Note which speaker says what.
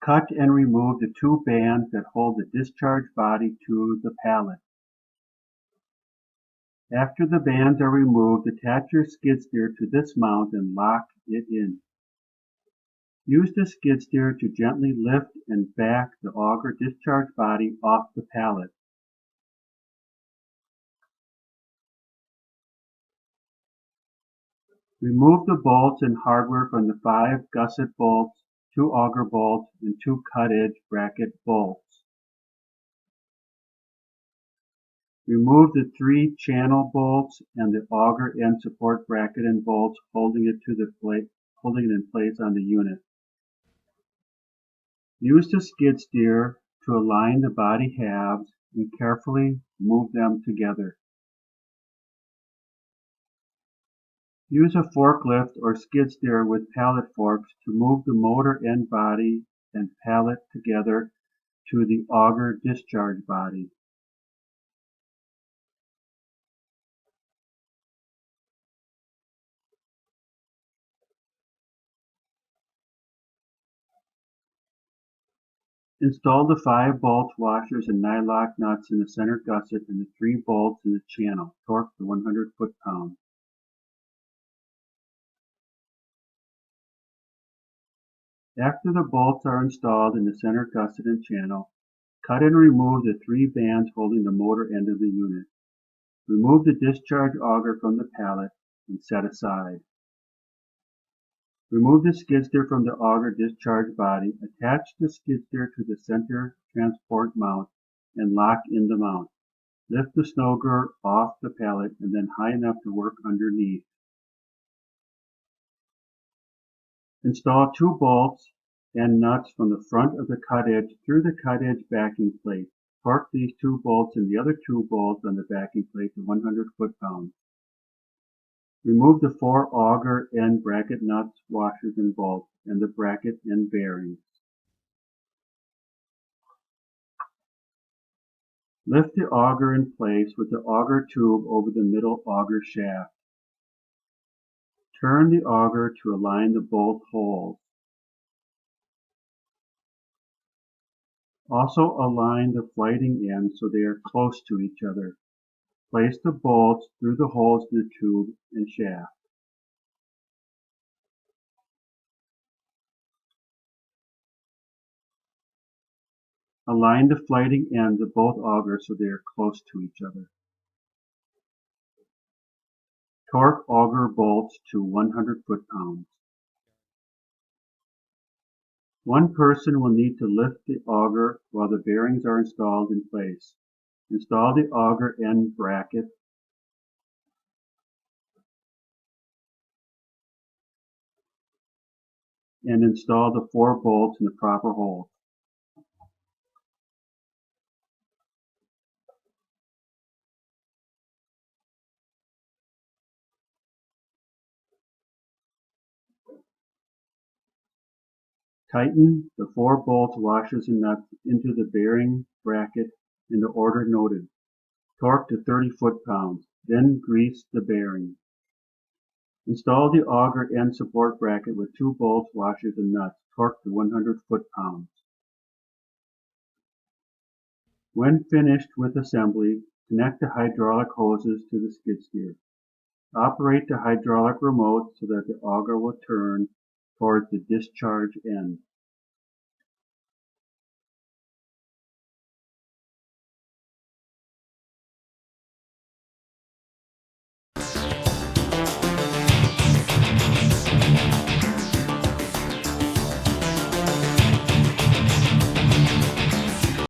Speaker 1: Cut and remove the two bands that hold the discharge body to the pallet. After the bands are removed, attach your skid steer to this mount and lock it in. Use the skid steer to gently lift and back the auger discharge body off the pallet. Remove the bolts and hardware from the 5 gusset bolts, 2 auger bolts, and 2 cut-edge bracket bolts. Remove the 3 channel bolts and the auger end support bracket and bolts holding it in place on the unit. Use the skid steer to align the body halves and carefully move them together. Use a forklift or skid steer with pallet forks to move the motor end body and pallet together to the auger discharge body. Install the 5 bolt washers and nylock nuts in the center gusset and the 3 bolts in the channel. Torque to 100 foot-pounds. After the bolts are installed in the center gusset and channel, cut and remove the 3 bands holding the motor end of the unit. Remove the discharge auger from the pallet and set aside. Remove the skid steer from the auger discharge body, attach the skid steer to the center transport mount, and lock in the mount. Lift the Snowgrr off the pallet and then high enough to work underneath. Install 2 bolts and nuts from the front of the cut edge through the cut edge backing plate. Torque these 2 bolts and the other 2 bolts on the backing plate to 100 foot-pounds. Remove the 4 auger end bracket nuts, washers, and bolts, and the bracket end bearings. Lift the auger in place with the auger tube over the middle auger shaft. Turn the auger to align the bolt holes. Also align the flighting ends so they are close to each other. Place the bolts through the holes in the tube and shaft. Align the flighting ends of both augers so they are close to each other. Torque auger bolts to 100 foot-pounds. One person will need to lift the auger while the bearings are installed in place. Install the auger end bracket and install the 4 bolts in the proper holes. Tighten the 4 bolts, washers, and nuts into the bearing bracket in the order noted. Torque to 30 foot-pounds. Then grease the bearing. Install the auger end support bracket with 2 bolts, washers, and nuts. Torque to 100 foot-pounds. When finished with assembly, connect the hydraulic hoses to the skid steer. Operate the hydraulic remote so that the auger will turn towards the discharge end.